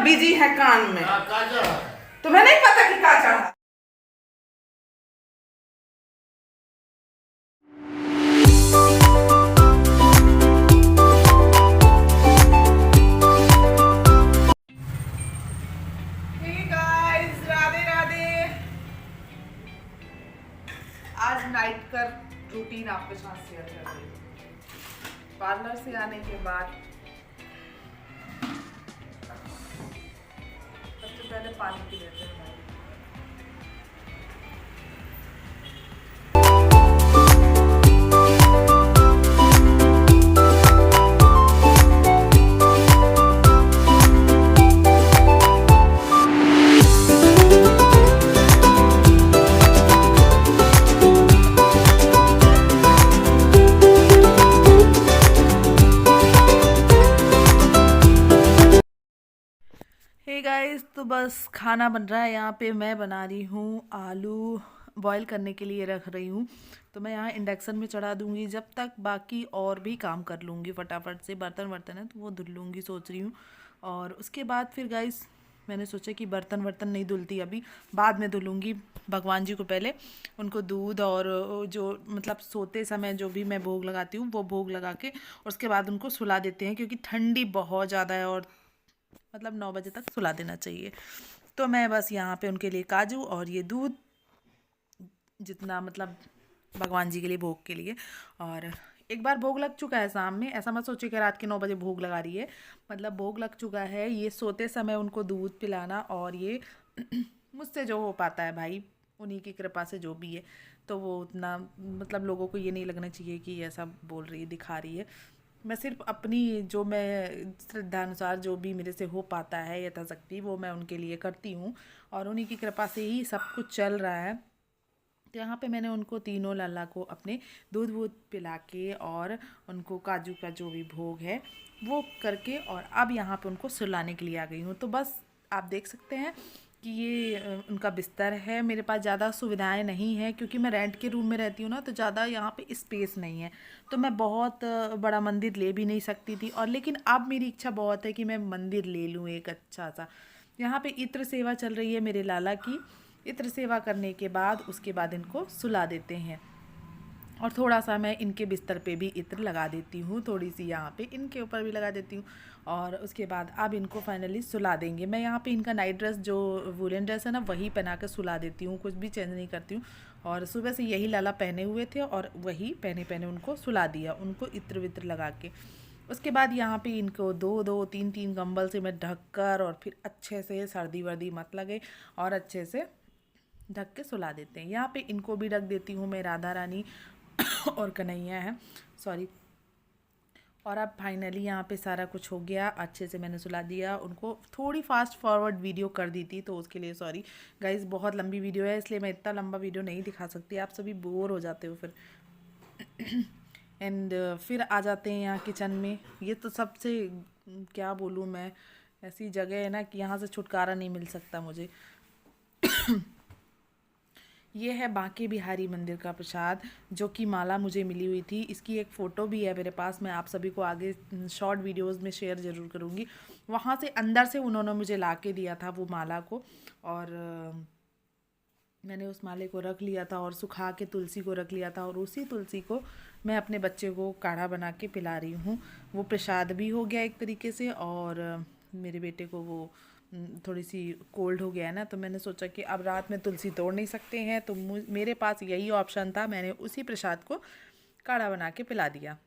Busy है कान में। तुम्हें नहीं पता कि का चढ़ा। राधे राधे। आज नाइट का रूटीन आपके साथ शेयर कर रही हूँ। पार्लर से आने के बाद सबसे पहले पानी पी लेते हैं। हे गाइस, तो बस खाना बन रहा है। यहाँ पे मैं बना रही हूँ आलू बॉईल करने के लिए रख रही हूँ। तो मैं यहाँ इंडक्शन में चढ़ा दूँगी जब तक बाकी और भी काम कर लूँगी फटाफट से। बर्तन है तो वो धुल लूँगी सोच रही हूँ। और उसके बाद फिर गाइस मैंने सोचा कि बर्तन नहीं धुलती अभी, बाद में धुलूँगी। भगवान जी को पहले उनको दूध और जो मतलब सोते समय जो भी मैं भोग लगाती हूँ वो भोग लगा के उसके बाद उनको सुला देते हैं, क्योंकि ठंडी बहुत ज़्यादा है और मतलब 9 बजे तक सुला देना चाहिए। तो मैं बस यहाँ पे उनके लिए काजू और ये दूध जितना मतलब भगवान जी के लिए भोग के लिए, और एक बार भोग लग चुका है शाम में। ऐसा मत सोचिए कि रात के 9 बजे भोग लगा रही है, मतलब भोग लग चुका है। ये सोते समय उनको दूध पिलाना और ये मुझसे जो हो पाता है भाई, उन्हीं की कृपा से जो भी है, तो वो उतना मतलब लोगों को ये नहीं लगना चाहिए कि ऐसा बोल रही है, दिखा रही है। मैं सिर्फ अपनी जो मैं श्रद्धानुसार जो भी मेरे से हो पाता है यथाशक्ति वो मैं उनके लिए करती हूँ, और उन्हीं की कृपा से ही सब कुछ चल रहा है। तो यहाँ पे मैंने उनको तीनों लाला को अपने दूध वूध पिला के और उनको काजू का जो भी भोग है वो करके, और अब यहाँ पे उनको सुलाने के लिए आ गई हूँ। तो बस आप देख सकते हैं कि ये उनका बिस्तर है। मेरे पास ज़्यादा सुविधाएं नहीं हैं क्योंकि मैं रेंट के रूम में रहती हूँ ना, तो ज़्यादा यहाँ पे स्पेस नहीं है, तो मैं बहुत बड़ा मंदिर ले भी नहीं सकती थी। और लेकिन अब मेरी इच्छा बहुत है कि मैं मंदिर ले लूँ एक अच्छा सा। यहाँ पे इत्र सेवा चल रही है मेरे लाला की। इत्र सेवा करने के बाद उसके बाद इनको सुला देते हैं, और थोड़ा सा मैं इनके बिस्तर पे भी इत्र लगा देती हूँ, थोड़ी सी यहाँ पे इनके ऊपर भी लगा देती हूँ। और उसके बाद अब इनको फाइनली सुला देंगे। मैं यहाँ पे इनका नाइट ड्रेस जो वुलन ड्रेस है ना वही पहना के सुला देती हूँ, कुछ भी चेंज नहीं करती हूँ। और सुबह से यही लाला पहने हुए थे और वही पहने उनको सुला दिया, उनको इत्र वित्र लगा के। उसके बाद यहाँ पे इनको 2 3 कंबल से मैं ढक कर और फिर अच्छे से सर्दी वर्दी मत लगे और अच्छे से ढक के सुला देते हैं। यहाँ पे इनको भी ढक देती हूँ मैं, राधा रानी और कन्हैया है, सॉरी। और अब फाइनली यहाँ पे सारा कुछ हो गया, अच्छे से मैंने सुला दिया उनको। थोड़ी फास्ट फॉरवर्ड वीडियो कर दी थी तो उसके लिए सॉरी गाइस, बहुत लंबी वीडियो है इसलिए मैं इतना लंबा वीडियो नहीं दिखा सकती, आप सभी बोर हो जाते हो फिर। एंड फिर आ जाते हैं यहाँ किचन में। ये तो सबसे क्या बोलूँ मैं, ऐसी जगह है ना कि यहाँ से छुटकारा नहीं मिल सकता मुझे। ये है बांके बिहारी मंदिर का प्रसाद, जो कि माला मुझे मिली हुई थी। इसकी एक फ़ोटो भी है मेरे पास, मैं आप सभी को आगे शॉर्ट वीडियोस में शेयर ज़रूर करूँगी। वहाँ से अंदर से उन्होंने मुझे ला के दिया था वो माला को, और मैंने उस माले को रख लिया था और सुखा के तुलसी को रख लिया था, और उसी तुलसी को मैं अपने बच्चे को काढ़ा बना के पिला रही हूँ। वो प्रसाद भी हो गया एक तरीके से, और मेरे बेटे को वो थोड़ी सी कोल्ड हो गया है ना, तो मैंने सोचा कि अब रात में तुलसी तोड़ नहीं सकते हैं, तो मेरे पास यही ऑप्शन था। मैंने उसी प्रसाद को काढ़ा बना के पिला दिया,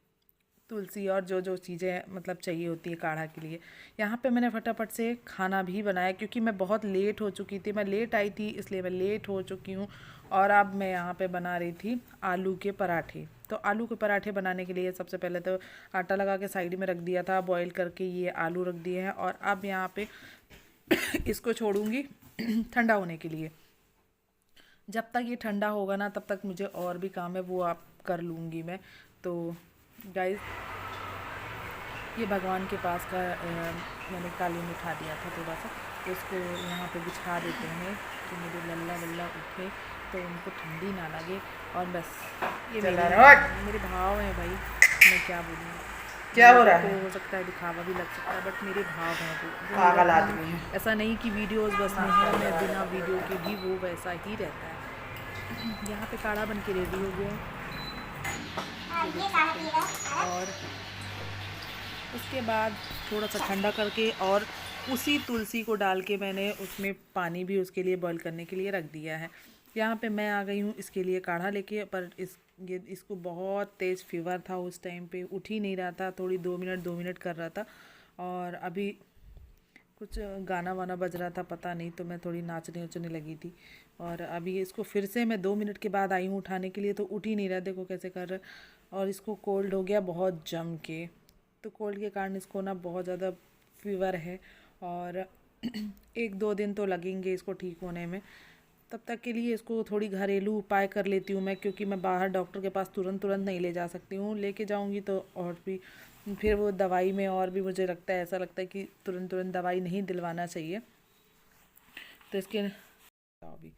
तुलसी और जो जो चीज़ें मतलब चाहिए होती है काढ़ा के लिए। यहाँ पे मैंने फटाफट से खाना भी बनाया क्योंकि मैं बहुत लेट हो चुकी थी, मैं लेट आई थी इसलिए मैं लेट हो चुकी हूँ। और अब मैं यहाँ पे बना रही थी आलू के पराठे। तो आलू के पराठे बनाने के लिए सबसे पहले तो आटा लगा के साइड में रख दिया था, बॉईल करके ये आलू रख दिए हैं, और अब यहाँ पे इसको छोड़ूंगी ठंडा होने के लिए। जब तक ये ठंडा होगा ना तब तक मुझे और भी काम है वो आप कर लूँगी मैं। तो गाइस ये भगवान के पास का मैंने कालीन उठा दिया था थोड़ा सा, तो इसको यहाँ पे बिछा देते हैं कि मेरे लल्ला वल्ला उठे तो उनको ठंडी ना लगे। और बस ये मेरे भाव हैं भाई, मैं क्या बोलूँ। क्या हो रहा है? हो सकता है दिखावा भी लग सकता है, बट मेरे भाव हैं वो पागल मेरा आदमी है। ऐसा नहीं कि वीडियोस बस में है, मैं बिना वीडियो के भी वो वैसा ही रहता है। यहाँ पे काढ़ा बन के रेडी हो गया है, ये देख सकते हैं। और उसके बाद थोड़ा सा ठंडा करके और उसी तुलसी को डाल के मैंने उसमें पानी भी उसके लिए बॉईल करने के लिए रख दिया है। यहाँ पे मैं आ गई हूँ इसके लिए काढ़ा लेके, पर इसको बहुत तेज़ फीवर था उस टाइम पे, उठ ही नहीं रहा था, थोड़ी 2 मिनट कर रहा था। और अभी कुछ गाना वाना बज रहा था पता नहीं, तो मैं थोड़ी नाचने उचने लगी थी। और अभी इसको फिर से मैं 2 मिनट के बाद आई हूँ उठाने के लिए, तो उठ ही नहीं रहा, देखो कैसे कर रहा है। और इसको कोल्ड हो गया बहुत जम के, तो कोल्ड के कारण इसको ना बहुत ज़्यादा फीवर है। और 1-2 दिन तो लगेंगे इसको ठीक होने में। तब तक के लिए इसको थोड़ी घरेलू उपाय कर लेती हूँ मैं, क्योंकि मैं बाहर डॉक्टर के पास तुरंत तुरंत नहीं ले जा सकती हूँ, लेके जाऊँगी तो और भी फिर वो दवाई में और भी मुझे लगता है, ऐसा लगता है कि तुरंत तुरंत दवाई नहीं दिलवाना चाहिए। तो इसके अभी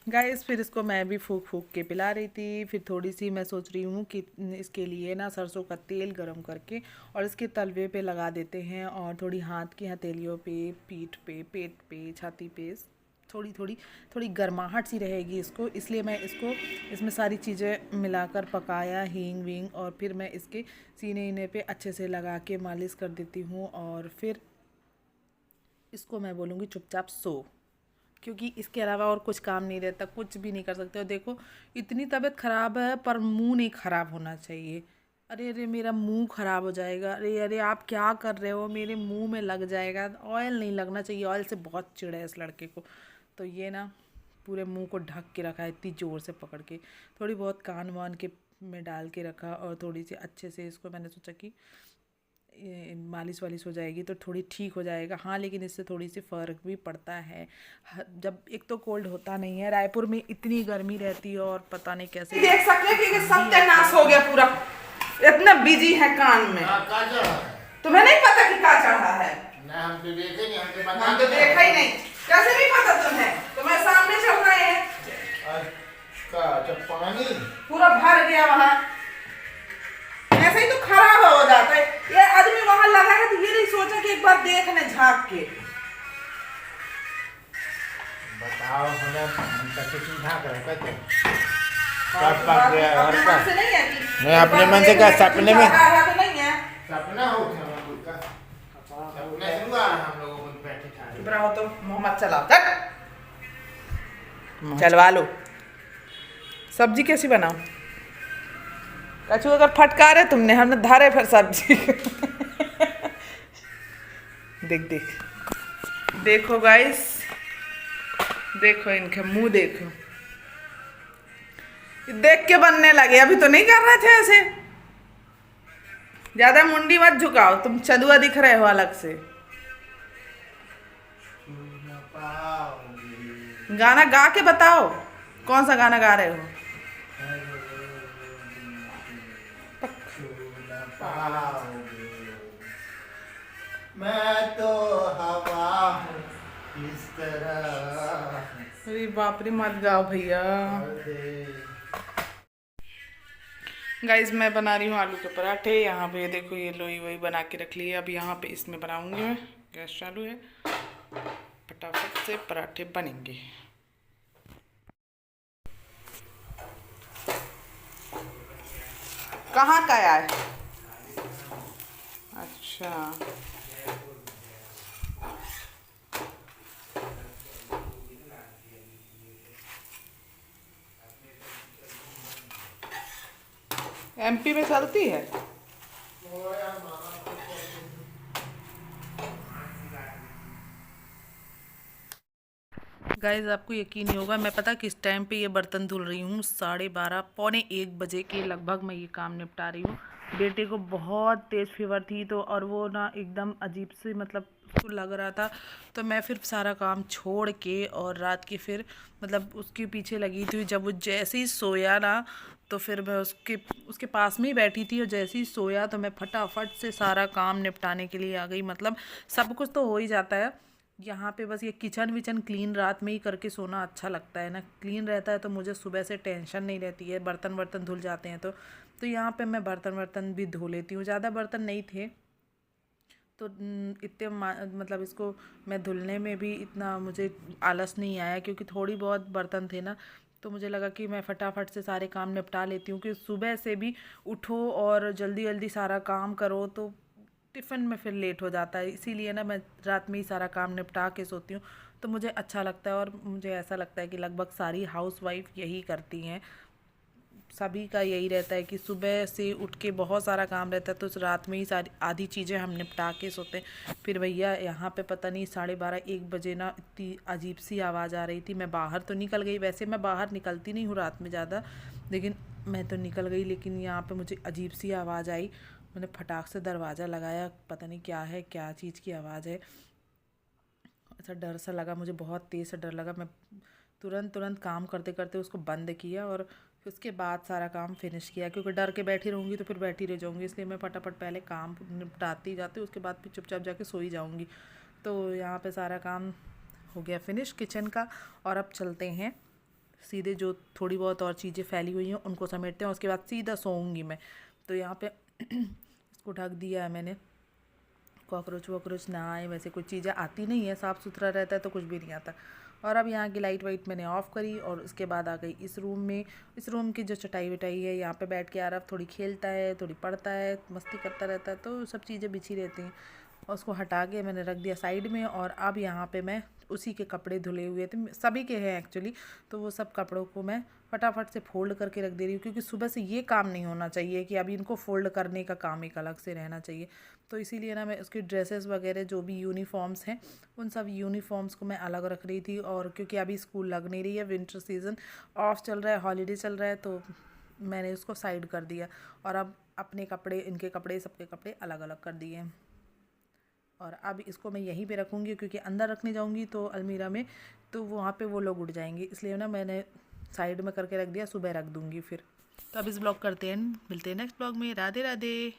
गाइस फिर इसको मैं भी फूक फूक के पिला रही थी। फिर थोड़ी सी मैं सोच रही हूँ कि इसके लिए ना सरसों का तेल गरम करके और इसके तलवे पे लगा देते हैं, और थोड़ी हाथ की हथेलियों पे, पीठ पे, पेट पे, छाती पे थोड़ी गर्माहट सी रहेगी इसको, इसलिए मैं इसको इसमें सारी चीज़ें मिलाकर पकाया, हींग वींग, और फिर मैं इसके सीने इने पे अच्छे से लगा के मालिश कर देती हूँ। और फिर इसको मैं बोलूँगी चुपचाप सो, क्योंकि इसके अलावा और कुछ काम नहीं रहता, कुछ भी नहीं कर सकते। और देखो इतनी तबीयत ख़राब है पर मुंह नहीं ख़राब होना चाहिए। अरे अरे मेरा मुंह ख़राब हो जाएगा, अरे अरे आप क्या कर रहे हो, मेरे मुंह में लग जाएगा। ऑयल नहीं लगना चाहिए, ऑयल से बहुत चिढ़ है इस लड़के को। तो ये ना पूरे मुंह को ढक के रखा है इतनी ज़ोर से पकड़ के, थोड़ी बहुत कान वान के में डाल के रखा, और थोड़ी सी अच्छे से इसको मैंने सोचा कि मालिश वालिश हो जाएगी तो थोड़ी ठीक हो जाएगा। हाँ लेकिन इससे थोड़ी सी फ़र्क भी पड़ता है। जब एक तो कोल्ड होता नहीं है, रायपुर में इतनी गर्मी रहती है और पता नहीं कैसे देख सकते हैं कि सत्यानाश हो गया पूरा, इतना बिजी है काम में। तुम्हें नहीं पता कि क्या चढ़ा है? हम तो देखे नहीं, हम तो देखा ही नहीं। कैसे नहीं पता तुम्हें सामने चल रहे हैं। पानी पूरा भर गया वहाँ, ऐसे ही तो खराब हो जाता है। ये आदमी वहां लगा है तो ये नहीं सोचा कि एक बार देखने झांक के बताओ, हम तक कुछ झांक रहे कहते सब पक गया और का से नहीं है कि मैं अपने मन से क्या सपने में तो नहीं है, सपना हो गया सपने से हुआ हम लोगों को बैठे थे। चुप रहो तो मोहम्मद चलाओ तक चलवा लो। सब्जी कैसी बनाओ? कचू अगर फटकारे तुमने, हमने धारे फिर सब्जी देख देखो गाइस, देखो इनके मुंह देखो, देख के बनने लगे। अभी तो नहीं कर रहे थे ऐसे, ज्यादा मुंडी मत झुकाओ, तुम चदुआ दिख रहे हो अलग से। गाना गा के बताओ, कौन सा गाना गा रहे हो? मैं तो हवा हूँ इस तरह। अरे बाप रे मत गाओ भैया। गाइस मैं बना रही हूँ आलू के पराठे। यहाँ पे देखो ये लोई वही बना के रख ली है। अब यहाँ पे इसमें बनाऊंगी मैं, गैस चालू है, फटाफट से पराठे बनेंगे। कहाँ का है? अच्छा एमपी में चलती है। गाइज आपको यकीन नहीं होगा, मैं पता किस टाइम पे ये बर्तन धुल रही हूँ, 12:30 पौने 1 बजे के लगभग मैं ये काम निपटा रही हूँ। बेटे को बहुत तेज़ फीवर थी, तो और वो ना एकदम अजीब से मतलब उसको लग रहा था, तो मैं फिर सारा काम छोड़ के और रात के फिर मतलब उसके पीछे लगी थी। जब वो जैसे ही सोया ना, तो फिर मैं उसके पास में ही बैठी थी, और जैसे ही सोया तो मैं फटाफट से सारा काम निपटाने के लिए आ गई। मतलब सब कुछ तो हो ही जाता है यहाँ पे, बस ये किचन विचन क्लीन रात में ही करके सोना अच्छा लगता है ना, क्लीन रहता है तो मुझे सुबह से टेंशन नहीं रहती है, बर्तन वर्तन धुल जाते हैं तो यहाँ पे मैं बर्तन भी धो लेती हूँ। ज़्यादा बर्तन नहीं थे तो इतने मतलब इसको मैं धुलने में भी इतना मुझे आलस नहीं आया, क्योंकि थोड़ी बहुत बर्तन थे ना, तो मुझे लगा कि मैं फटाफट से सारे काम निपटा लेती हूँ। कि सुबह से भी उठो और जल्दी जल्दी सारा काम करो तो टिफ़िन में फिर लेट हो जाता है, इसीलिए ना मैं रात में ही सारा काम निपटा के सोती हूँ। तो मुझे अच्छा लगता है, और मुझे ऐसा लगता है कि लगभग सारी हाउसवाइफ यही करती हैं। सभी का यही रहता है कि सुबह से उठ के बहुत सारा काम रहता है, तो रात में ही सारी आधी चीज़ें हम निपटा के सोते हैं। फिर भैया यहाँ पे पता नहीं 12:30-1 बजे ना इतनी अजीब सी आवाज़ आ रही थी। मैं बाहर तो निकल गई, वैसे मैं बाहर निकलती नहीं हूँ रात में ज़्यादा, लेकिन मैं तो निकल गई। लेकिन यहाँ पे मुझे अजीब सी आवाज़ आई, मैंने फटाक से दरवाज़ा लगाया, पता नहीं क्या है, क्या चीज़ की आवाज़ है। ऐसा डर सा लगा मुझे, बहुत तेज़ सा डर लगा। मैं तुरंत काम करते करते उसको बंद किया और फिर उसके बाद सारा काम फिनिश किया, क्योंकि डर के बैठी रहूँगी तो फिर बैठी रह जाऊँगी, इसलिए मैं फटाफट पहले काम निपटाती जाती, उसके बाद फिर चुपचाप जाके सो ही जाऊँगी। तो यहाँ पे सारा काम हो गया फिनिश किचन का, और अब चलते हैं सीधे, जो थोड़ी बहुत और चीज़ें फैली हुई हैं उनको समेटते हैं, उसके बाद सीधा सोऊंगी मैं। तो यहाँ पे इसको ढक दिया है मैंने, कॉकरोच वॉकरोच ना आए, वैसे कुछ चीज़ें आती नहीं है, साफ़ सुथरा रहता है तो कुछ भी नहीं आता। और अब यहाँ की लाइट वाइट मैंने ऑफ़ करी और उसके बाद आ गई इस रूम में। इस रूम की जो चटाई वटाई है, यहाँ पे बैठ के आरव थोड़ी खेलता है, थोड़ी पढ़ता है, मस्ती करता रहता है, तो सब चीज़ें बिछी रहती हैं। और उसको हटा के मैंने रख दिया साइड में। और अब यहाँ पे मैं उसी के कपड़े धुले हुए थे, सभी के हैं एक्चुअली, तो वो सब कपड़ों को मैं फटाफट से फ़ोल्ड करके रख दे रही हूँ, क्योंकि सुबह से ये काम नहीं होना चाहिए कि अभी इनको फ़ोल्ड करने का काम एक अलग से रहना चाहिए। तो इसीलिए ना मैं उसकी ड्रेसेस वगैरह जो भी यूनिफॉर्म्स हैं, उन सब यूनिफॉर्म्स को मैं अलग रख रही थी। और क्योंकि अभी स्कूल लग नहीं रही है, विंटर सीज़न ऑफ चल रहा है, हॉलीडे चल रहा है, तो मैंने उसको साइड कर दिया। और अब अपने कपड़े, इनके कपड़े, सबके कपड़े अलग अलग कर दिए हैं। और अब इसको मैं यहीं पे रखूँगी, क्योंकि अंदर रखने जाऊँगी तो अलमीरा में, तो वहाँ पे वो लोग उठ जाएंगे, इसलिए ना मैंने साइड में करके रख दिया, सुबह रख दूँगी फिर। तो अब इस ब्लॉग करते हैं, मिलते हैं नेक्स्ट ब्लॉग में। राधे राधे।